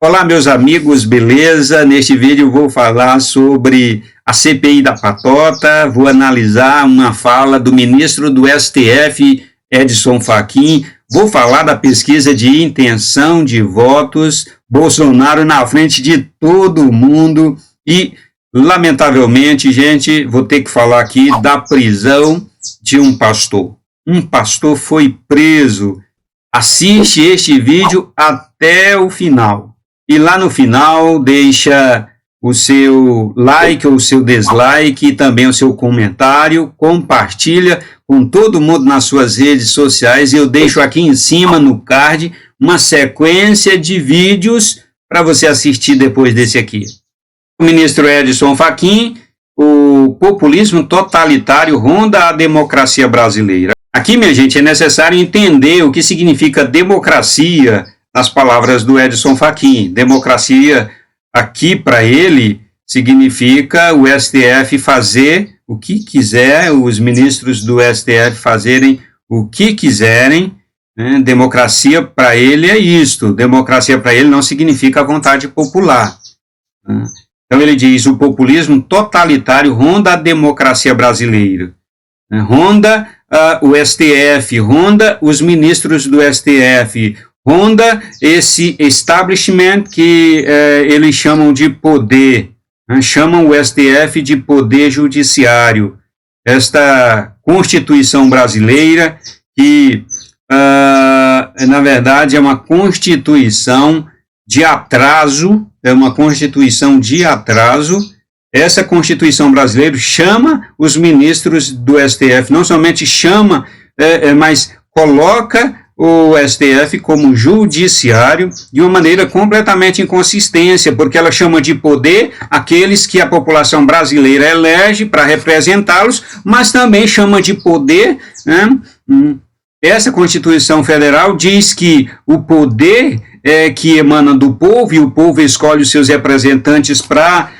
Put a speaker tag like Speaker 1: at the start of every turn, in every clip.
Speaker 1: Olá, meus amigos, beleza? Neste vídeo vou falar sobre a CPI da Patota, vou analisar uma fala do ministro do STF, Edson Fachin, vou falar da pesquisa de intenção de votos, Bolsonaro na frente de todo mundo e, lamentavelmente, gente, vou ter que falar aqui da prisão de um pastor. Um pastor foi preso. Assiste este vídeo até o final. E lá no final, deixa o seu like ou o seu dislike e também o seu comentário, compartilha com todo mundo nas suas redes sociais. Eu deixo aqui em cima no card uma sequência de vídeos para você assistir depois desse aqui. O ministro Edson Fachin, o populismo totalitário ronda a democracia brasileira. Aqui, minha gente, é necessário entender o que significa democracia, as palavras do Edson Fachin. Democracia, aqui para ele, significa o STF fazer o que quiser, os ministros do STF fazerem o que quiserem, né? Democracia para ele é isto. Democracia para ele não significa a vontade popular, né? Então ele diz, o populismo totalitário ronda a democracia brasileira, né? Ronda o STF, ronda os ministros do STF, ronda esse establishment que eles chamam de poder, né? Chamam o STF de poder judiciário. Esta Constituição brasileira, que na verdade é uma Constituição de atraso, Essa Constituição brasileira chama os ministros do STF, não somente chama, mas coloca o STF como judiciário de uma maneira completamente inconsistente, porque ela chama de poder aqueles que a população brasileira elege para representá-los, mas também chama de poder, né? Essa Constituição Federal diz que o poder é que emana do povo e o povo escolhe os seus representantes para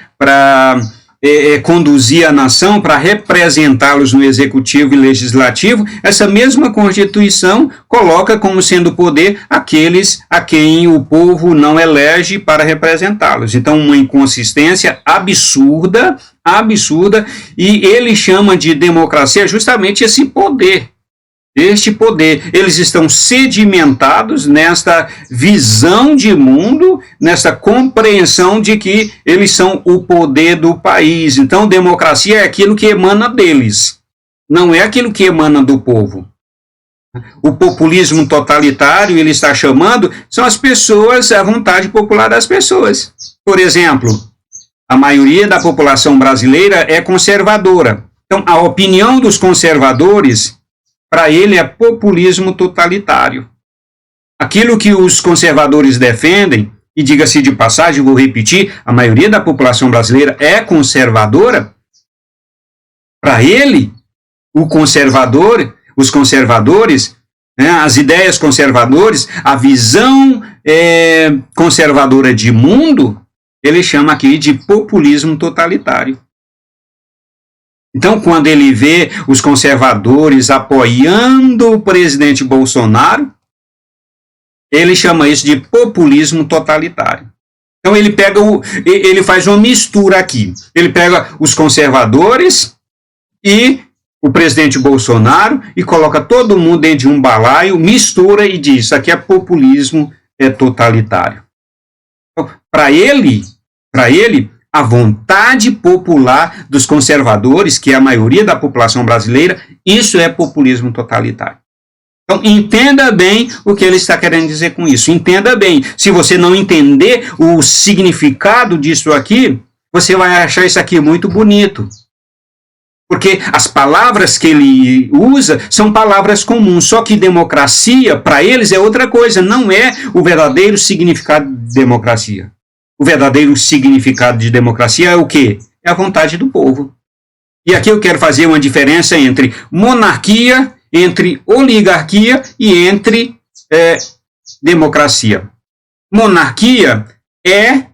Speaker 1: conduzir a nação, para representá-los no executivo e legislativo. Essa mesma Constituição coloca como sendo poder aqueles a quem o povo não elege para representá-los. Então, uma inconsistência absurda, e ele chama de democracia justamente esse poder. Este poder, eles estão sedimentados nesta visão de mundo, nesta compreensão de que eles são o poder do país. Então, democracia é aquilo que emana deles, não é aquilo que emana do povo. O populismo totalitário, ele está chamando, são as pessoas, a vontade popular das pessoas. Por exemplo, a maioria da população brasileira é conservadora. Então, a opinião dos conservadores, para ele, é populismo totalitário. Aquilo que os conservadores defendem, e diga-se de passagem, vou repetir, a maioria da população brasileira é conservadora. Para ele, os conservadores, né, as ideias conservadoras, a visão conservadora de mundo, ele chama aqui de populismo totalitário. Então, quando ele vê os conservadores apoiando o presidente Bolsonaro, ele chama isso de populismo totalitário. Então, ele faz uma mistura aqui. Ele pega os conservadores e o presidente Bolsonaro e coloca todo mundo dentro de um balaio, mistura e diz, isso aqui é populismo totalitário. Então, para ele, a vontade popular dos conservadores, que é a maioria da população brasileira, isso é populismo totalitário. Então, entenda bem o que ele está querendo dizer com isso. Entenda bem. Se você não entender o significado disso aqui, você vai achar isso aqui muito bonito. Porque as palavras que ele usa são palavras comuns, só que democracia, para eles, é outra coisa, não é o verdadeiro significado de democracia. O verdadeiro significado de democracia é o quê? É a vontade do povo. E aqui eu quero fazer uma diferença entre monarquia, entre oligarquia e entre democracia. Monarquia é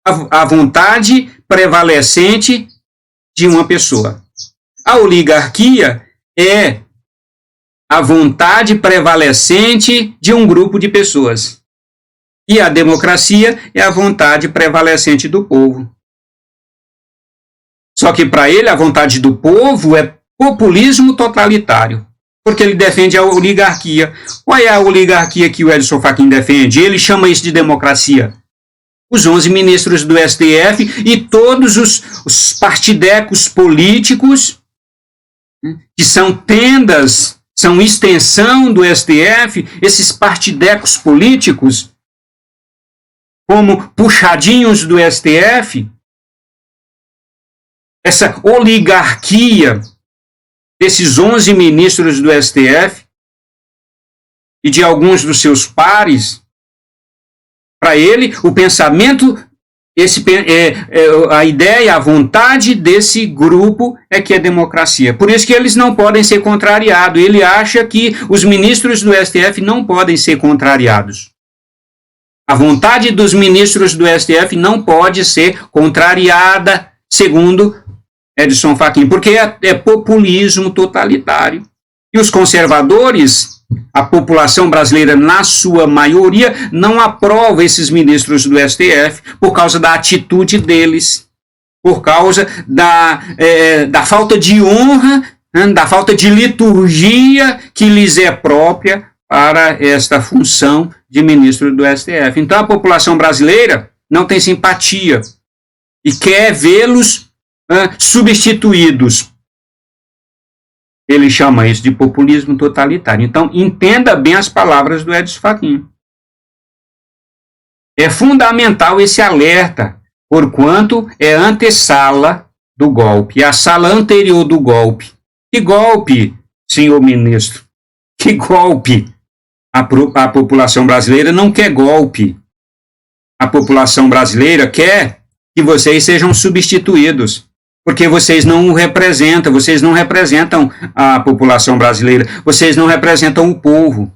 Speaker 1: a vontade prevalecente de uma pessoa. A oligarquia é a vontade prevalecente de um grupo de pessoas. E a democracia é a vontade prevalecente do povo. Só que para ele a vontade do povo é populismo totalitário, porque ele defende a oligarquia. Qual é a oligarquia que o Edson Fachin defende? Ele chama isso de democracia. Os 11 ministros do STF e todos os partidecos políticos, que são tendas, são extensão do STF, esses partidecos políticos, como puxadinhos do STF, essa oligarquia desses 11 ministros do STF e de alguns dos seus pares, para ele, o pensamento, a ideia, a vontade desse grupo é que é democracia. Por isso que eles não podem ser contrariados. Ele acha que os ministros do STF não podem ser contrariados. A vontade dos ministros do STF não pode ser contrariada, segundo Edson Fachin, porque é populismo totalitário. E os conservadores, a população brasileira, na sua maioria, não aprova esses ministros do STF por causa da atitude deles, por causa da falta de honra, da falta de liturgia que lhes é própria para esta função de ministro do STF. Então a população brasileira não tem simpatia e quer vê-los substituídos. Ele chama isso de populismo totalitário. Então, entenda bem as palavras do Edson Fachin. É fundamental esse alerta, porquanto é antessala do golpe, é a sala anterior do golpe. Que golpe, senhor ministro? Que golpe? A população brasileira não quer golpe. A população brasileira quer que vocês sejam substituídos. Porque vocês não representam a população brasileira, vocês não representam o povo.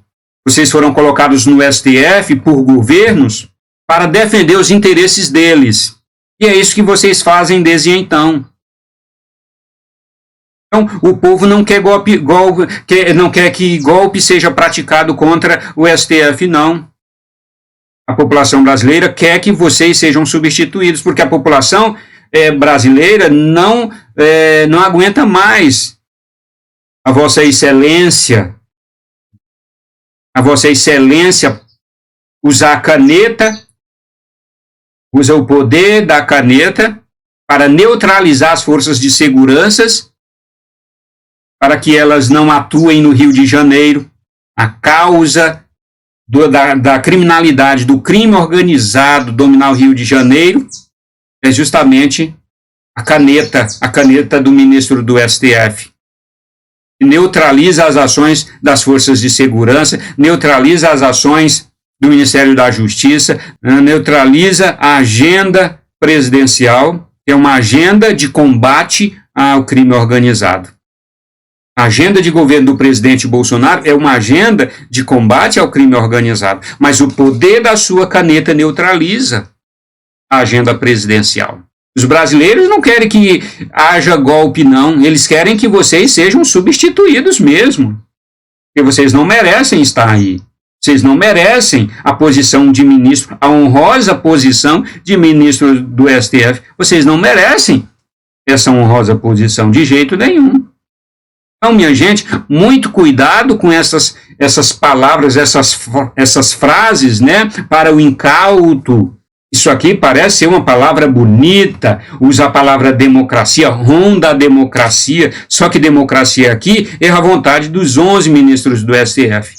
Speaker 1: Vocês foram colocados no STF por governos para defender os interesses deles. E é isso que vocês fazem desde então. Então, o povo não quer não quer que golpe seja praticado contra o STF, não. A população brasileira quer que vocês sejam substituídos, porque a população brasileira não aguenta mais a Vossa Excelência usar a caneta, usa o poder da caneta para neutralizar as forças de segurança, para que elas não atuem no Rio de Janeiro. A causa da criminalidade, do crime organizado dominar o Rio de Janeiro é justamente a caneta do ministro do STF. Neutraliza as ações das forças de segurança, neutraliza as ações do Ministério da Justiça, neutraliza a agenda presidencial, que é uma agenda de combate ao crime organizado. A agenda de governo do presidente Bolsonaro é uma agenda de combate ao crime organizado, mas o poder da sua caneta neutraliza a agenda presidencial. Os brasileiros não querem que haja golpe, não. Eles querem que vocês sejam substituídos mesmo. Porque vocês não merecem estar aí. Vocês não merecem a posição de ministro, a honrosa posição de ministro do STF. Vocês não merecem essa honrosa posição de jeito nenhum. Então, minha gente, muito cuidado com essas palavras, essas frases, né, para o incauto. Isso aqui parece ser uma palavra bonita, usa a palavra democracia, ronda a democracia, só que democracia aqui é a vontade dos 11 ministros do STF.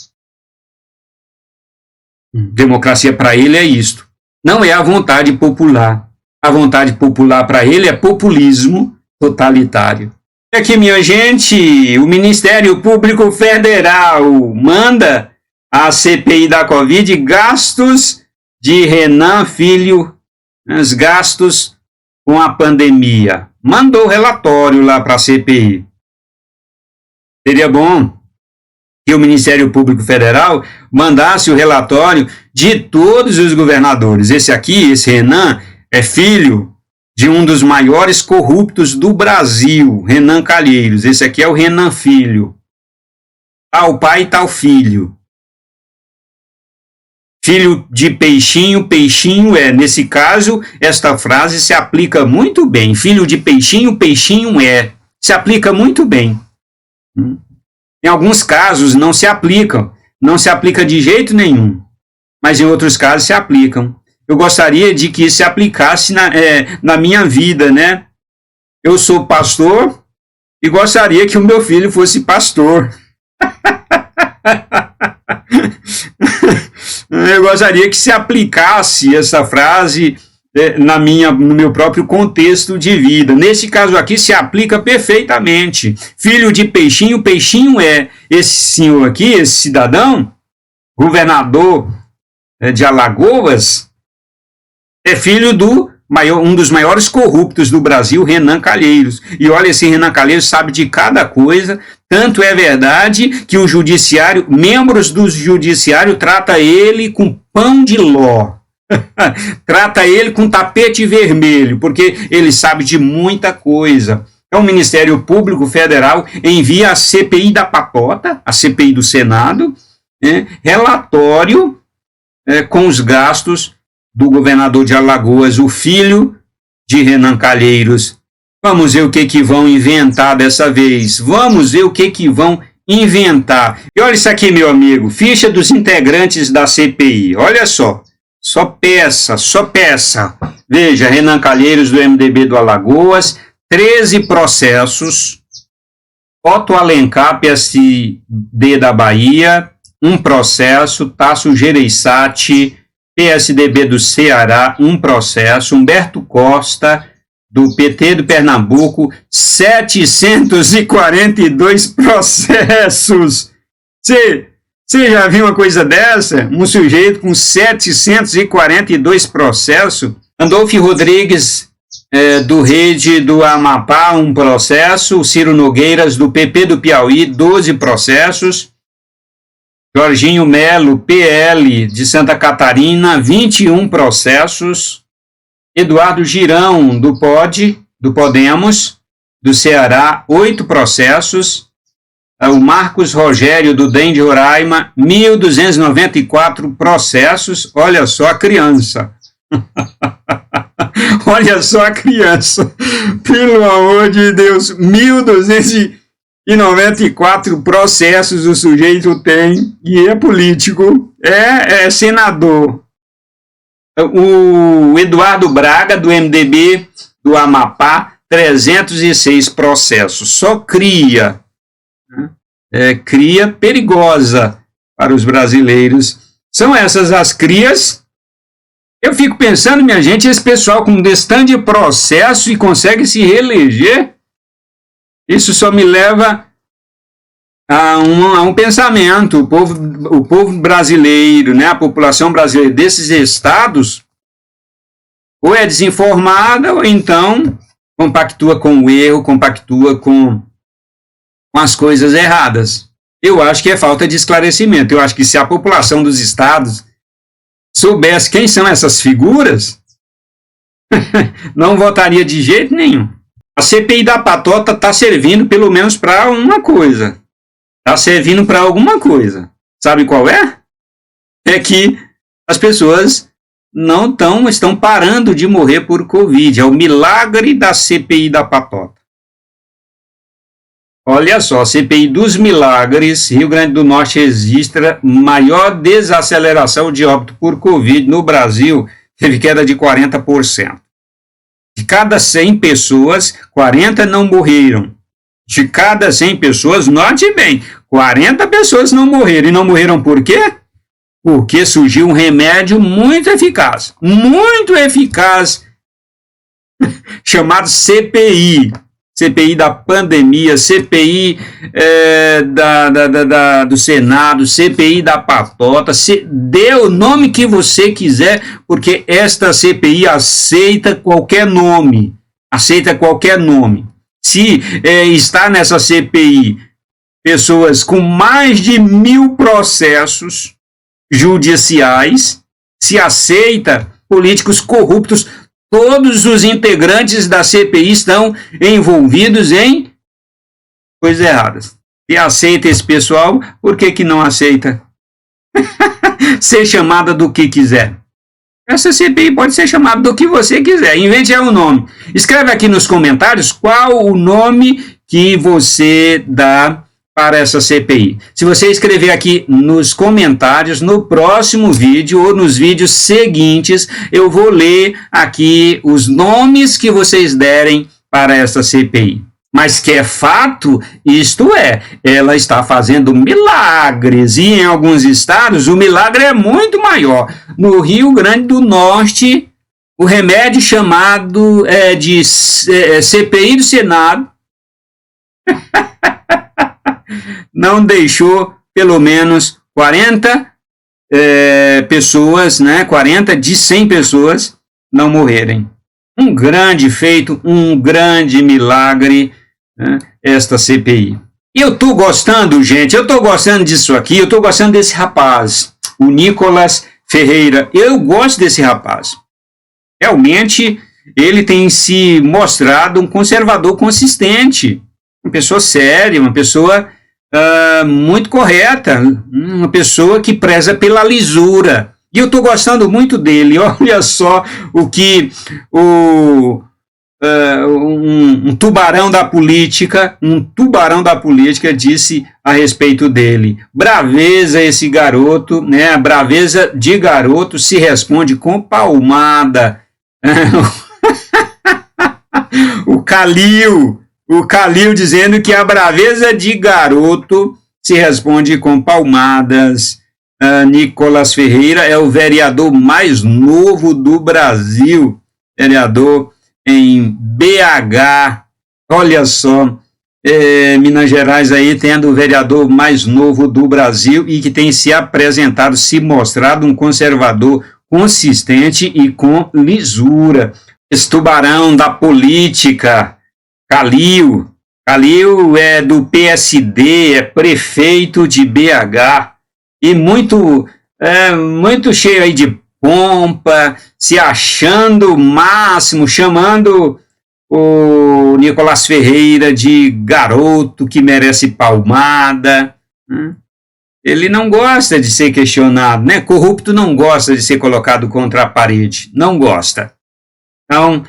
Speaker 1: Democracia para ele é isto, não é a vontade popular. A vontade popular para ele é populismo totalitário. E aqui, minha gente, o Ministério Público Federal manda à CPI da Covid gastos de Renan Filho, os gastos com a pandemia. Mandou relatório lá para a CPI. Seria bom que o Ministério Público Federal mandasse o relatório de todos os governadores. Esse Renan, é filho de um dos maiores corruptos do Brasil, Renan Calheiros. Esse aqui é o Renan Filho. Tal pai e tal filho. Filho de peixinho, peixinho é. Nesse caso, esta frase se aplica muito bem. Filho de peixinho, peixinho é. Se aplica muito bem. Em alguns casos não se aplicam. Não se aplica de jeito nenhum. Mas em outros casos se aplicam. Eu gostaria de que se aplicasse na minha vida, né? Eu sou pastor e gostaria que o meu filho fosse pastor. Eu gostaria que se aplicasse essa frase no meu próprio contexto de vida. Nesse caso aqui se aplica perfeitamente. Filho de peixinho, peixinho é. Esse senhor aqui, esse cidadão, governador de Alagoas, é filho um dos maiores corruptos do Brasil, Renan Calheiros. E olha, esse Renan Calheiros sabe de cada coisa. Tanto é verdade que o judiciário, membros do judiciário, trata ele com pão de ló. Trata ele com tapete vermelho, porque ele sabe de muita coisa. Então, o Ministério Público Federal envia a CPI da Patota, a CPI do Senado, relatório com os gastos do governador de Alagoas, o filho de Renan Calheiros. Vamos ver o que vão inventar dessa vez. Vamos ver o que vão inventar. E olha isso aqui, meu amigo. Ficha dos integrantes da CPI. Olha só. Só peça, só peça. Veja, Renan Calheiros, do MDB do Alagoas, 13 processos. Otto Alencar, PSD da Bahia, 1 processo. Tasso Gereissati, PSDB do Ceará, 1 processo. Humberto Costa, do PT do Pernambuco, 742 processos. Você já viu uma coisa dessa? Um sujeito com 742 processos. Andolfo Rodrigues, do Rede do Amapá, 1 processo. Ciro Nogueiras, do PP do Piauí, 12 processos. Jorginho Melo, PL de Santa Catarina, 21 processos. Eduardo Girão, do Podemos, do Ceará, 8 processos. O Marcos Rogério, do DEM de Roraima, 1.294 processos. Olha só a criança. Olha só a criança. Pelo amor de Deus, 1.294 processos o sujeito tem e é político, é senador. O Eduardo Braga, do MDB do Amapá, 306 processos. Só cria. Cria perigosa para os brasileiros. São essas as crias. Eu fico pensando, minha gente, esse pessoal com desse tanto de processo e consegue se reeleger, isso só me leva a um pensamento. O povo brasileiro, né, a população brasileira desses estados, ou é desinformada, ou então compactua com o erro, compactua com as coisas erradas. Eu acho que é falta de esclarecimento. Eu acho que se a população dos estados soubesse quem são essas figuras, não votaria de jeito nenhum. A CPI da Patota está servindo pelo menos para uma coisa. Está servindo para alguma coisa. Sabe qual é? É que as pessoas não estão parando de morrer por Covid. É o milagre da CPI da Patota. Olha só, CPI dos milagres, Rio Grande do Norte registra maior desaceleração de óbito por Covid no Brasil, teve queda de 40%. De cada 100 pessoas, 40 não morreram. De cada 100 pessoas, note bem, 40 pessoas não morreram. E não morreram por quê? Porque surgiu um remédio muito eficaz, chamado CPI. CPI da pandemia, CPI do Senado, CPI da Patota, dê o nome que você quiser, porque esta CPI aceita qualquer nome, Se está nessa CPI pessoas com mais de 1.000 processos judiciais, se aceita políticos corruptos. Todos os integrantes da CPI estão envolvidos em coisas erradas. Se aceita esse pessoal, por que não aceita ser chamada do que quiser. Essa CPI pode ser chamada do que você quiser. Invente aí o nome. Escreve aqui nos comentários qual o nome que você dá para essa CPI. Se você escrever aqui nos comentários, no próximo vídeo ou nos vídeos seguintes, eu vou ler aqui os nomes que vocês derem para essa CPI. Mas que é fato, isto é, ela está fazendo milagres, e em alguns estados o milagre é muito maior. No Rio Grande do Norte, o remédio chamado de CPI do Senado não deixou pelo menos 40 pessoas, né, 40 de 100 pessoas não morrerem. Um grande feito, um grande milagre, né, esta CPI. E eu tô gostando, gente, eu tô gostando disso aqui, eu tô gostando desse rapaz, o Nicolas Ferreira. Eu gosto desse rapaz. Realmente, ele tem se mostrado um conservador consistente, uma pessoa séria, uma pessoa muito correta, uma pessoa que preza pela lisura. E eu estou gostando muito dele. Olha só o que um tubarão da política disse a respeito dele. Braveza esse garoto, né? A braveza de garoto se responde com palmada. O Calil dizendo que a braveza de garoto se responde com palmadas. Nicolas Ferreira é o vereador mais novo do Brasil, vereador em BH. Olha só, Minas Gerais aí tendo o vereador mais novo do Brasil e que tem se apresentado, se mostrado um conservador consistente e com lisura. Esse tubarão da política, Calil é do PSD, é prefeito de BH e muito cheio aí de pompa, se achando o máximo, chamando o Nicolas Ferreira de garoto que merece palmada. Ele não gosta de ser questionado, né? Corrupto não gosta de ser colocado contra a parede, não gosta. Então,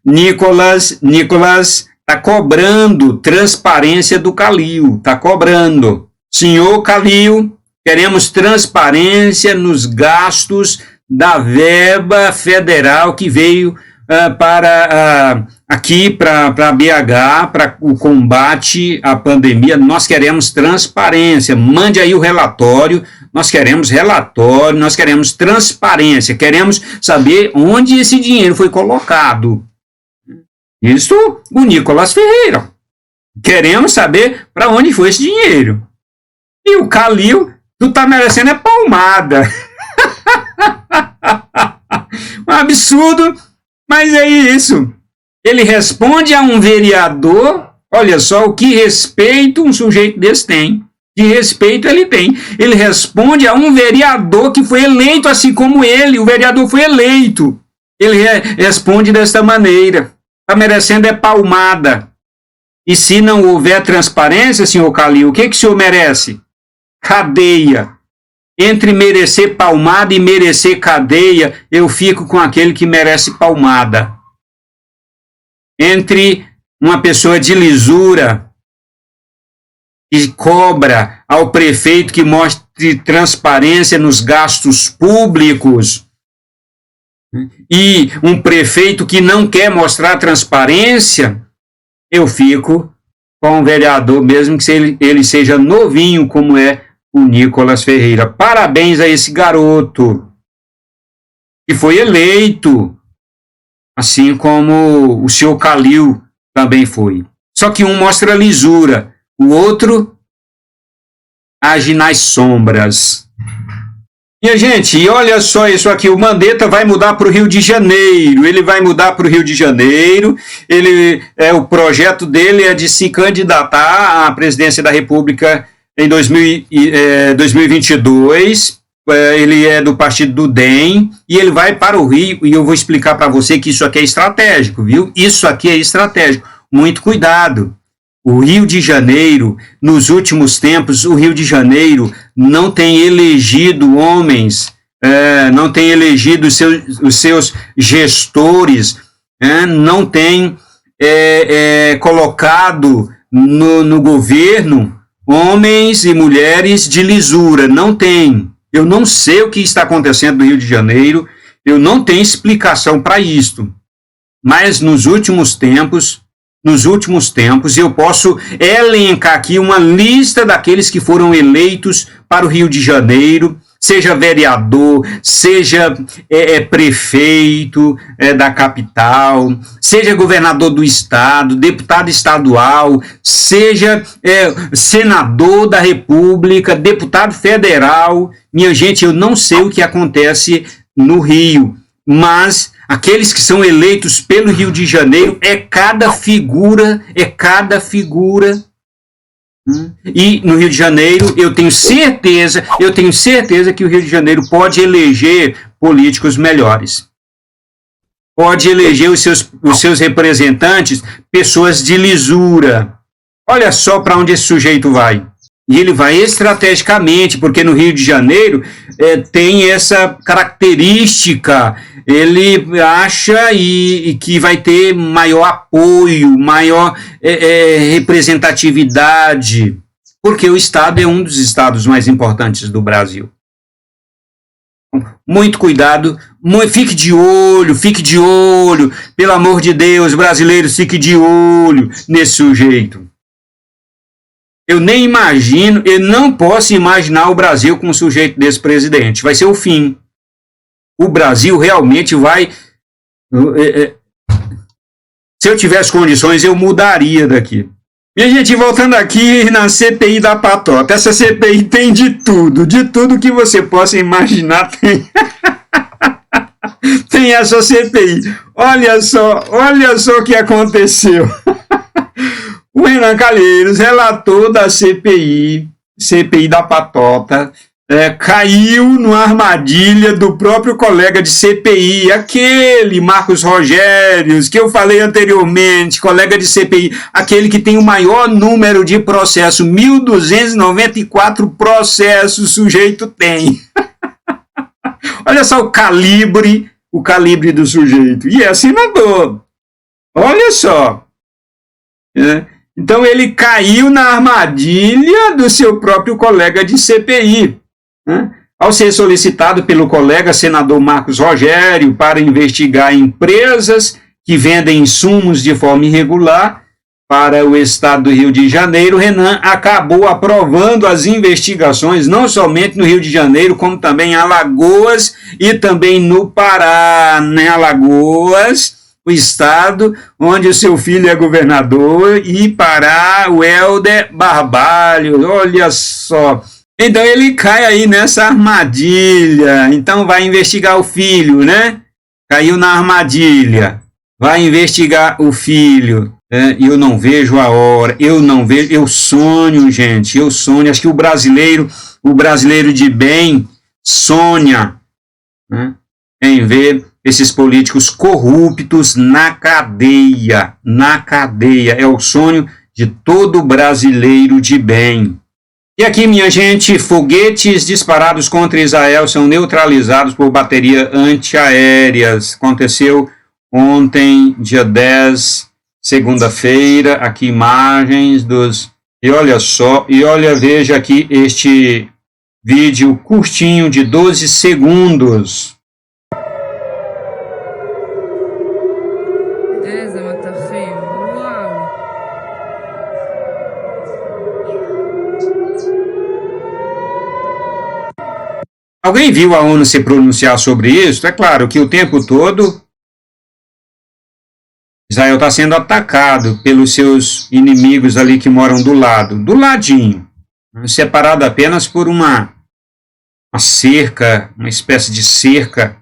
Speaker 1: Nicolas está cobrando transparência do Calil, está cobrando. Senhor Calil, queremos transparência nos gastos da verba federal que veio aqui para BH, para o combate à pandemia. Nós queremos transparência. Mande aí o relatório. Nós queremos relatório, nós queremos transparência, queremos saber onde esse dinheiro foi colocado. Isso, o Nicolas Ferreira. Queremos saber para onde foi esse dinheiro. E o Calil, tu tá merecendo é palmada. Um absurdo, mas é isso. Ele responde a um vereador, olha só o que respeito um sujeito desse tem. De respeito ele tem. Ele responde a um vereador que foi eleito assim como ele. O vereador foi eleito. Ele responde desta maneira. Está merecendo é palmada. E se não houver transparência, senhor Calil, o que o senhor merece? Cadeia. Entre merecer palmada e merecer cadeia, eu fico com aquele que merece palmada. Entre uma pessoa de lisura que cobra ao prefeito que mostre transparência nos gastos públicos e um prefeito que não quer mostrar transparência, eu fico com o vereador, mesmo que ele seja novinho, como é o Nicolas Ferreira. Parabéns a esse garoto que foi eleito, assim como o senhor Calil também foi. Só que um mostra lisura, o outro age nas sombras. Minha gente, e olha só isso aqui, o Mandetta vai mudar para o Rio de Janeiro, ele vai mudar para o Rio de Janeiro, o projeto dele é de se candidatar à presidência da República em 2022, ele é do partido do DEM, e ele vai para o Rio, e eu vou explicar para você que isso aqui é estratégico, viu? Isso aqui é estratégico, muito cuidado. O Rio de Janeiro, nos últimos tempos, o Rio de Janeiro não tem elegido homens, não tem elegido os seus gestores, não tem colocado no governo homens e mulheres de lisura. Não tem. Eu não sei o que está acontecendo no Rio de Janeiro, eu não tenho explicação para isto. Mas nos últimos tempos, eu posso elencar aqui uma lista daqueles que foram eleitos para o Rio de Janeiro, seja vereador, seja prefeito da capital, seja governador do estado, deputado estadual, seja senador da República, deputado federal. Minha gente, eu não sei o que acontece no Rio, mas aqueles que são eleitos pelo Rio de Janeiro é cada figura. E no Rio de Janeiro eu tenho certeza que o Rio de Janeiro pode eleger políticos melhores. Pode eleger os seus representantes, pessoas de lisura. Olha só para onde esse sujeito vai. E ele vai estrategicamente, porque no Rio de Janeiro tem essa característica. Ele acha que vai ter maior apoio, maior representatividade, porque o Estado é um dos estados mais importantes do Brasil. Muito cuidado, fique de olho, pelo amor de Deus, brasileiros, fique de olho nesse sujeito. Eu nem imagino, eu não posso imaginar o Brasil com um sujeito desse presidente. Vai ser o fim. O Brasil realmente vai... Se eu tivesse condições, eu mudaria daqui. Minha gente, voltando aqui na CPI da Patota. Essa CPI tem de tudo que você possa imaginar tem. Tem essa CPI. Olha só o que aconteceu. O Renan Calheiros, relator da CPI da Patota, caiu numa armadilha do próprio colega de CPI, aquele Marcos Rogérios, que eu falei anteriormente, colega de CPI, aquele que tem o maior número de processos, 1.294 processos o sujeito tem. Olha só o calibre do sujeito. E é senador. Olha só. Então ele caiu na armadilha do seu próprio colega de CPI, ao ser solicitado pelo colega senador Marcos Rogério para investigar empresas que vendem insumos de forma irregular para o estado do Rio de Janeiro. Renan acabou aprovando as investigações não somente no Rio de Janeiro, como também em Alagoas e também no Pará, Alagoas, o estado onde o seu filho é governador, e Pará, o Helder Barbalho. Olha só. Então ele cai aí nessa armadilha. Então vai investigar o filho, né? Caiu na armadilha. Vai investigar o filho. E eu não vejo a hora. Eu sonho, gente. Acho que o brasileiro de bem sonha, em ver esses políticos corruptos na cadeia. É o sonho de todo brasileiro de bem. E aqui, minha gente, foguetes disparados contra Israel são neutralizados por bateria antiaéreas. Aconteceu ontem, dia 10, segunda-feira. Aqui imagens dos... E olha só, veja aqui este vídeo curtinho de 12 segundos. Alguém viu a ONU se pronunciar sobre isso? É claro que o tempo todo Israel está sendo atacado pelos seus inimigos ali que moram do ladinho, separado apenas por uma cerca, uma espécie de cerca,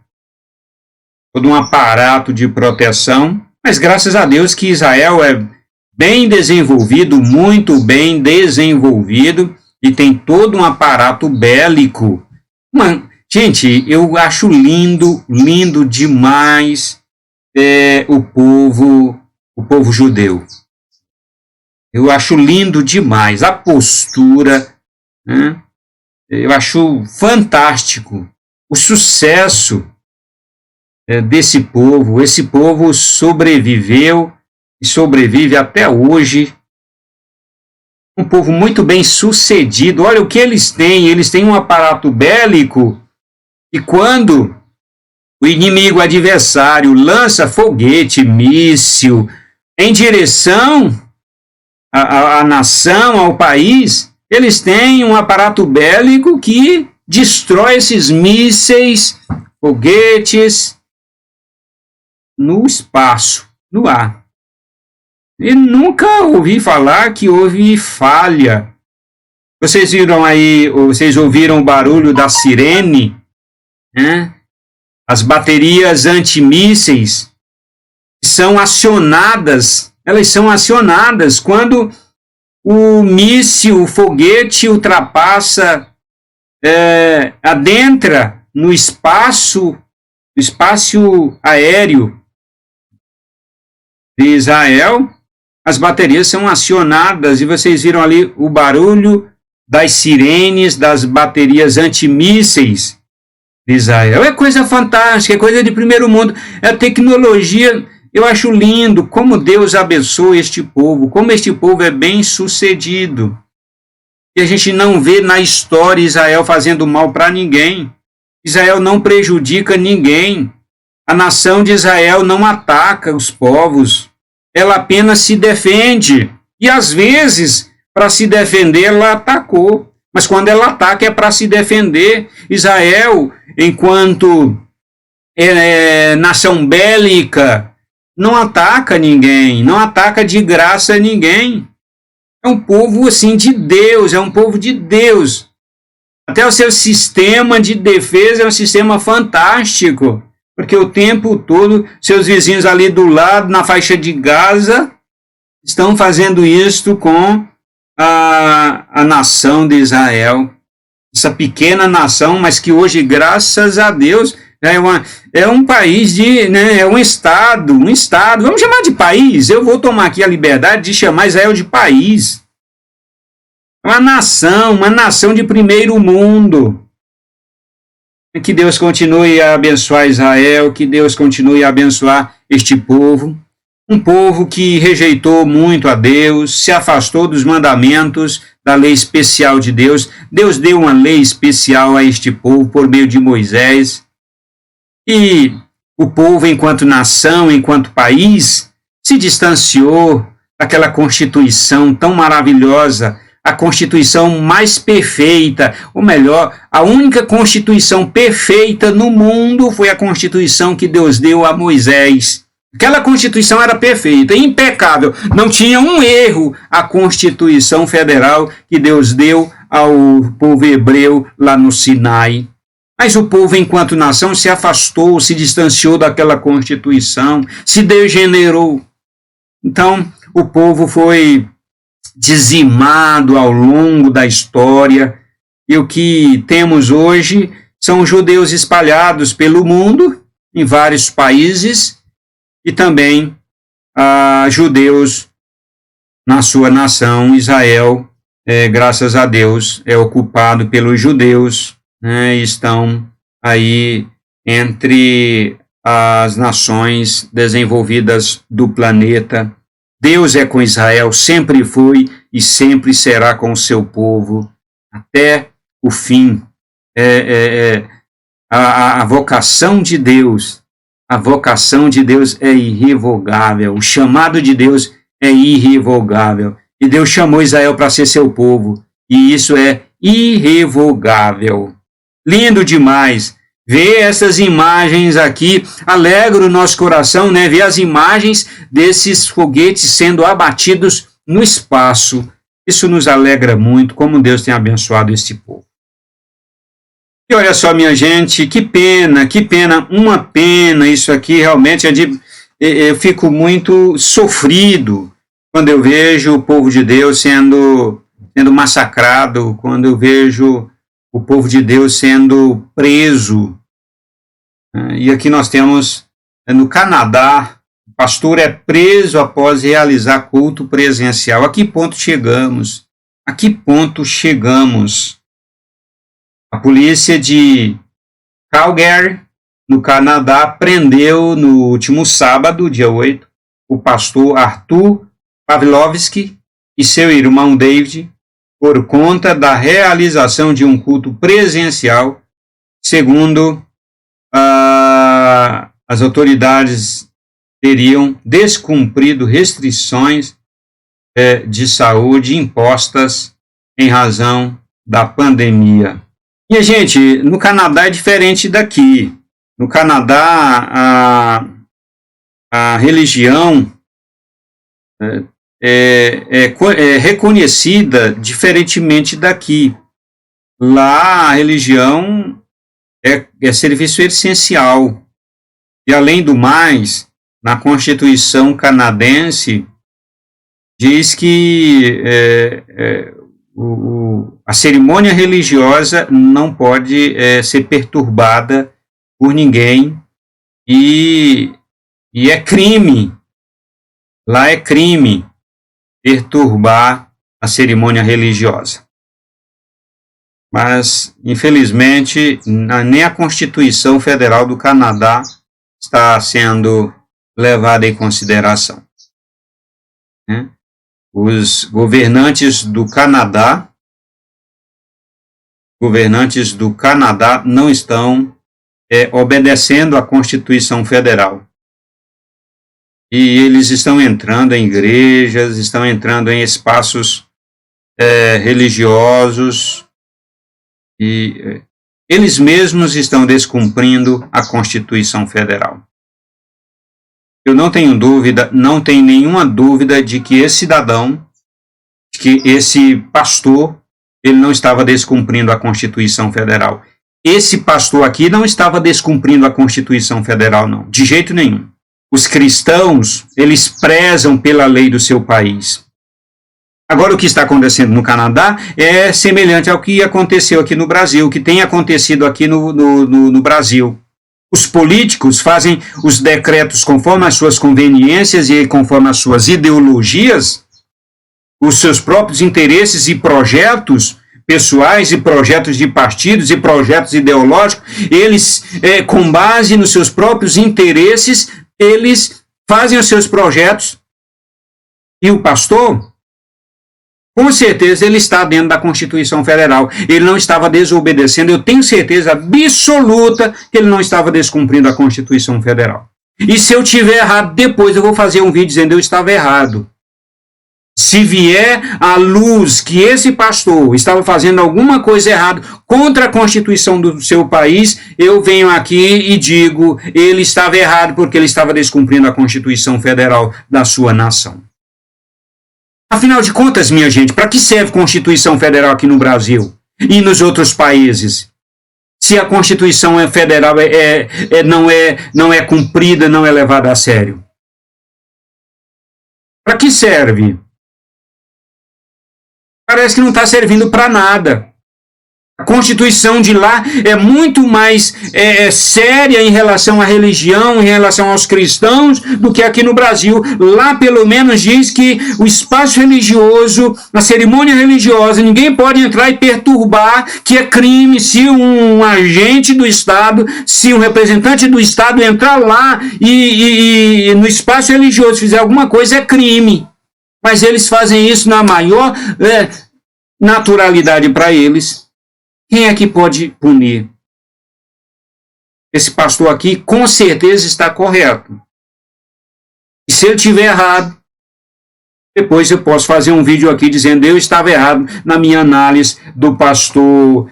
Speaker 1: todo um aparato de proteção. Mas graças a Deus que Israel é bem desenvolvido, muito bem desenvolvido, e tem todo um aparato bélico. Gente, eu acho lindo demais o povo judeu. Eu acho lindo demais a postura, né? Eu acho fantástico o sucesso desse povo. Esse povo sobreviveu e sobrevive até hoje. Um povo muito bem sucedido. Olha o que eles têm um aparato bélico, e quando o inimigo adversário lança foguete, míssil em direção à nação, ao país, eles têm um aparato bélico que destrói esses mísseis, foguetes no espaço, no ar. E nunca ouvi falar que houve falha. Vocês viram aí, vocês ouviram o barulho da sirene, né? As baterias antimísseis são acionadas, elas são acionadas quando o míssil, o foguete ultrapassa, adentra no espaço aéreo de Israel. As baterias são acionadas e vocês viram ali o barulho das sirenes das baterias antimísseis de Israel. É coisa fantástica, é coisa de primeiro mundo, é tecnologia. Eu acho lindo como Deus abençoa este povo, como este povo é bem sucedido. E a gente não vê na história Israel fazendo mal para ninguém. Israel não prejudica ninguém. A nação de Israel não ataca os povos. Ela apenas se defende. E às vezes, para se defender, ela atacou. Mas quando ela ataca é para se defender. Israel, enquanto nação bélica, não ataca ninguém, não ataca de graça ninguém. É um povo assim de Deus, é um povo de Deus. Até o seu sistema de defesa é um sistema fantástico. Porque o tempo todo, seus vizinhos ali do lado, na faixa de Gaza, estão fazendo isto com a nação de Israel. Essa pequena nação, mas que hoje, graças a Deus, é um país é um estado, vamos chamar de país. Eu vou tomar aqui a liberdade de chamar Israel de país. Uma nação de primeiro mundo. Que Deus continue a abençoar Israel, que Deus continue a abençoar este povo. Um povo que rejeitou muito a Deus, se afastou dos mandamentos, da lei especial de Deus. Deus deu uma lei especial a este povo por meio de Moisés. E o povo, enquanto nação, enquanto país, se distanciou daquela Constituição tão maravilhosa, a Constituição mais perfeita, ou melhor, a única Constituição perfeita no mundo foi a Constituição que Deus deu a Moisés. Aquela Constituição era perfeita, impecável, não tinha um erro a Constituição Federal que Deus deu ao povo hebreu lá no Sinai. Mas o povo, enquanto nação, se afastou, se distanciou daquela Constituição, se degenerou. Então, o povo foi dizimado ao longo da história, e o que temos hoje são judeus espalhados pelo mundo, em vários países, e também judeus na sua nação. Israel, graças a Deus, é ocupado pelos judeus, né, estão aí entre as nações desenvolvidas do planeta. Deus é com Israel, sempre foi e sempre será com o seu povo, até o fim. A vocação de Deus, é irrevogável, o chamado de Deus é irrevogável. E Deus chamou Israel para ser seu povo, e isso é irrevogável. Lindo demais. Ver essas imagens aqui alegra o nosso coração, né? Ver as imagens desses foguetes sendo abatidos no espaço. Isso nos alegra muito, como Deus tem abençoado este povo. E olha só, minha gente, que pena, uma pena. Isso aqui realmente eu fico muito sofrido quando eu vejo o povo de Deus sendo massacrado, quando eu vejo o povo de Deus sendo preso. E aqui nós temos, no Canadá, pastor é preso após realizar culto presencial. A que ponto chegamos? A que ponto chegamos? A polícia de Calgary, no Canadá, prendeu no último sábado, dia 8, o pastor Arthur Pavlovsky e seu irmão David, por conta da realização de um culto presencial, segundo as autoridades teriam descumprido restrições de saúde impostas em razão da pandemia. E, gente, no Canadá é diferente daqui. No Canadá, a religião é reconhecida diferentemente daqui. Lá, a religião é serviço essencial. E, além do mais, na Constituição canadense, diz que a cerimônia religiosa não pode ser perturbada por ninguém e é crime, lá é crime perturbar a cerimônia religiosa. Mas, infelizmente, nem a Constituição Federal do Canadá está sendo levada em consideração. Os governantes do Canadá não estão obedecendo à Constituição Federal. E eles estão entrando em igrejas, estão entrando em espaços religiosos, e eles mesmos estão descumprindo a Constituição Federal. Eu não tenho dúvida, não tenho nenhuma dúvida de que esse cidadão, que esse pastor, ele não estava descumprindo a Constituição Federal. Esse pastor aqui não estava descumprindo a Constituição Federal, não, de jeito nenhum. Os cristãos, eles prezam pela lei do seu país. Agora, o que está acontecendo no Canadá é semelhante ao que aconteceu aqui no Brasil, o que tem acontecido aqui no Brasil. Os políticos fazem os decretos conforme as suas conveniências e conforme as suas ideologias, os seus próprios interesses e projetos pessoais e projetos de partidos e projetos ideológicos. Eles, com base nos seus próprios interesses, eles fazem os seus projetos. E o pastor, com certeza, ele está dentro da Constituição Federal. Ele não estava desobedecendo. Eu tenho certeza absoluta que ele não estava descumprindo a Constituição Federal. E se eu tiver errado, depois eu vou fazer um vídeo dizendo que eu estava errado. Se vier à luz que esse pastor estava fazendo alguma coisa errada contra a Constituição do seu país, eu venho aqui e digo, ele estava errado porque ele estava descumprindo a Constituição Federal da sua nação. Afinal de contas, minha gente, para que serve a Constituição Federal aqui no Brasil e nos outros países? Se a Constituição Federal não é cumprida, não é levada a sério. Para que serve? Parece que não está servindo para nada. A Constituição de lá é muito mais séria em relação à religião, em relação aos cristãos, do que aqui no Brasil. Lá, pelo menos, diz que o espaço religioso, a cerimônia religiosa, ninguém pode entrar e perturbar, que é crime se um agente do Estado, se um representante do Estado entrar lá e no espaço religioso fizer alguma coisa, é crime. Mas eles fazem isso na maior naturalidade para eles. Quem é que pode punir? Esse pastor aqui com certeza está correto. E se ele estiver errado, depois eu posso fazer um vídeo aqui dizendo eu estava errado na minha análise do pastor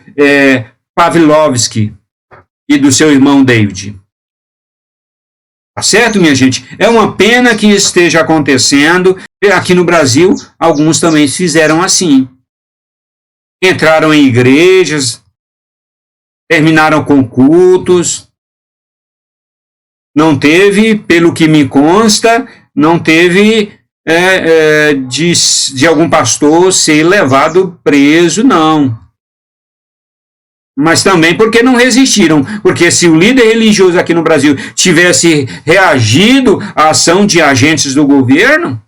Speaker 1: Pavlovsky e do seu irmão David. Tá certo, minha gente? É uma pena que esteja acontecendo. Aqui no Brasil, alguns também fizeram assim. Entraram em igrejas, terminaram com cultos. Não teve, pelo que me consta, não teve de algum pastor ser levado preso, não. mas também porque não resistiram. Porque se o líder religioso aqui no Brasil tivesse reagido à ação de agentes do governo,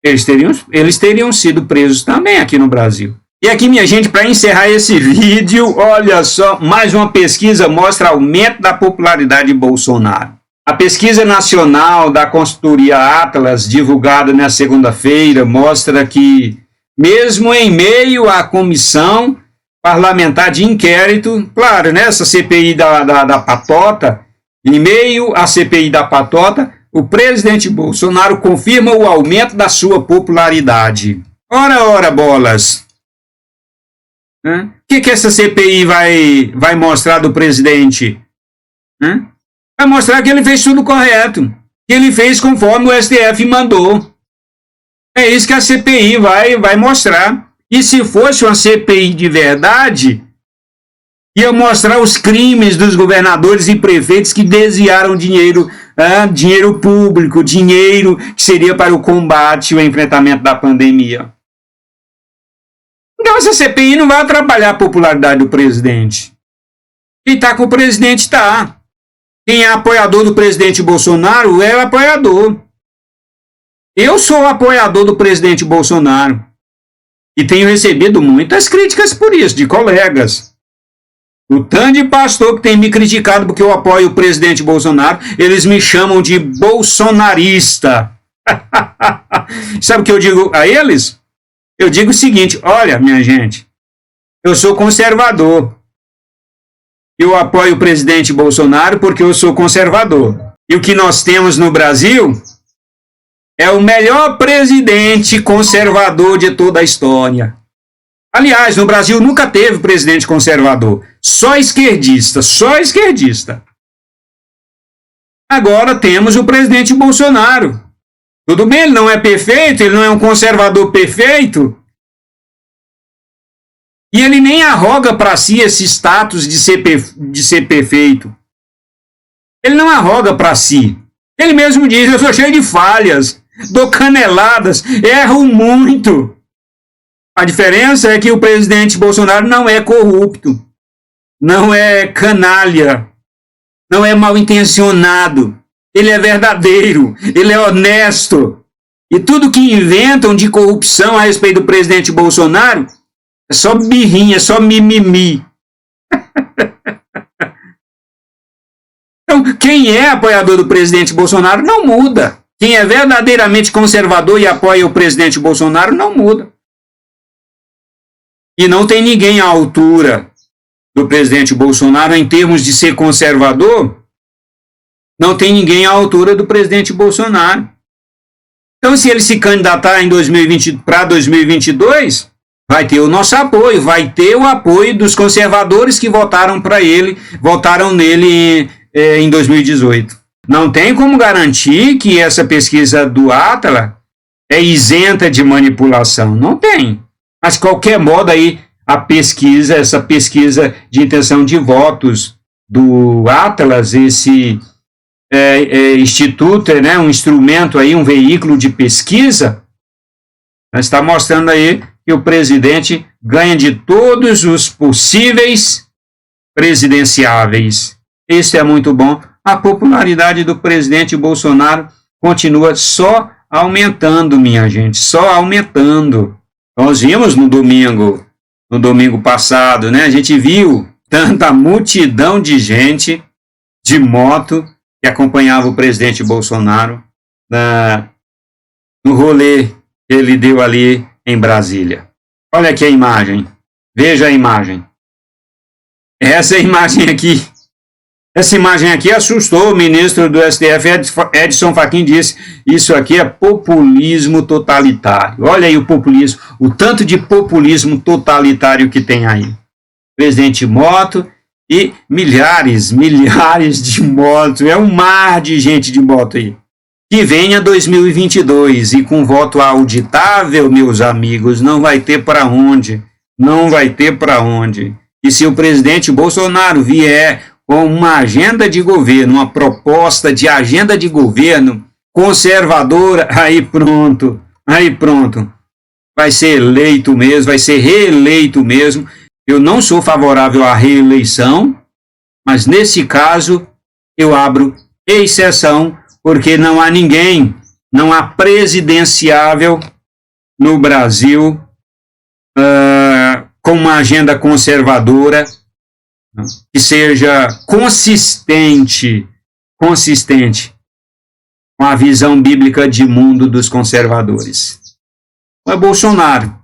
Speaker 1: eles teriam sido presos também aqui no Brasil. E aqui, minha gente, para encerrar esse vídeo, olha só, mais uma pesquisa mostra aumento da popularidade de Bolsonaro. A pesquisa nacional da consultoria Atlas, divulgada na segunda-feira, mostra que, mesmo em meio à comissão parlamentar de inquérito, claro, né, essa CPI da patota, em meio à CPI da patota, o presidente Bolsonaro confirma o aumento da sua popularidade. Ora, bolas! O que essa CPI vai mostrar do presidente? Vai mostrar que ele fez tudo correto, que ele fez conforme o STF mandou. É isso que a CPI vai mostrar. E se fosse uma CPI de verdade, ia mostrar os crimes dos governadores e prefeitos que desviaram dinheiro público, dinheiro que seria para o combate e o enfrentamento da pandemia. Então essa CPI não vai atrapalhar a popularidade do presidente. Quem está com o presidente está. Quem é apoiador do presidente Bolsonaro é apoiador. Eu sou apoiador do presidente Bolsonaro. E tenho recebido muitas críticas por isso, de colegas. O tanto de pastor que tem me criticado porque eu apoio o presidente Bolsonaro, eles me chamam de bolsonarista. Sabe o que eu digo a eles? Eu digo o seguinte: olha, minha gente, eu sou conservador. Eu apoio o presidente Bolsonaro porque eu sou conservador. E o que nós temos no Brasil é o melhor presidente conservador de toda a história. Aliás, no Brasil nunca teve presidente conservador. Só esquerdista, só esquerdista. Agora temos o presidente Bolsonaro. Tudo bem, ele não é perfeito, ele não é um conservador perfeito. E ele nem arroga para si esse status de ser perfeito. Ele não arroga para si. Ele mesmo diz: eu sou cheio de falhas, dou caneladas, erro muito. A diferença é que o presidente Bolsonaro não é corrupto, não é canalha, não é mal intencionado. Ele é verdadeiro, ele é honesto. E tudo que inventam de corrupção a respeito do presidente Bolsonaro é só birrinha, é só mimimi. Então, quem é apoiador do presidente Bolsonaro não muda. Quem é verdadeiramente conservador e apoia o presidente Bolsonaro não muda. E não tem ninguém à altura do presidente Bolsonaro em termos de ser conservador. Não tem ninguém à altura do presidente Bolsonaro. Então, se ele se candidatar para 2022, vai ter o nosso apoio, vai ter o apoio dos conservadores que votaram nele em 2018. Não tem como garantir que essa pesquisa do Atlas é isenta de manipulação. Não tem. Mas, de qualquer modo, aí, essa pesquisa de intenção de votos do Atlas, esse instituto, né, um instrumento, aí, um veículo de pesquisa, está mostrando aí que o presidente ganha de todos os possíveis presidenciáveis. Isso é muito bom. A popularidade do presidente Bolsonaro continua só aumentando, minha gente, só aumentando. Nós vimos no domingo passado, né? A gente viu tanta multidão de gente de moto que acompanhava o presidente Bolsonaro no rolê que ele deu ali em Brasília. Olha aqui a imagem. Veja a imagem. Essa imagem aqui assustou o ministro do STF, Edson Fachin, disse: isso aqui é populismo totalitário. Olha aí o populismo, o tanto de populismo totalitário que tem aí. Presidente moto e milhares de motos, é um mar de gente de moto aí. Que venha 2022 e com voto auditável, meus amigos, não vai ter para onde, não vai ter para onde. E se o presidente Bolsonaro vier com uma agenda de governo, uma proposta de agenda de governo conservadora, aí pronto, vai ser eleito mesmo, vai ser reeleito mesmo. Eu não sou favorável à reeleição, mas nesse caso eu abro exceção, porque não há ninguém, não há presidenciável no Brasil com uma agenda conservadora que seja consistente com a visão bíblica de mundo dos conservadores. É Bolsonaro,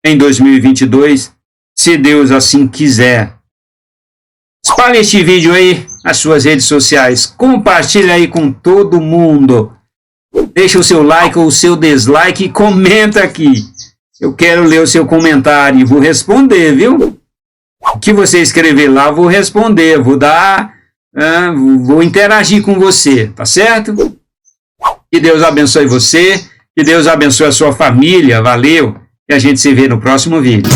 Speaker 1: em 2022, se Deus assim quiser. Espalhe este vídeo aí nas suas redes sociais, compartilhe aí com todo mundo. Deixa o seu like ou o seu dislike e comenta aqui. Eu quero ler o seu comentário e vou responder, viu? O que você escrever lá, vou responder, vou interagir com você, tá certo? Que Deus abençoe você, que Deus abençoe a sua família, valeu, e a gente se vê no próximo vídeo.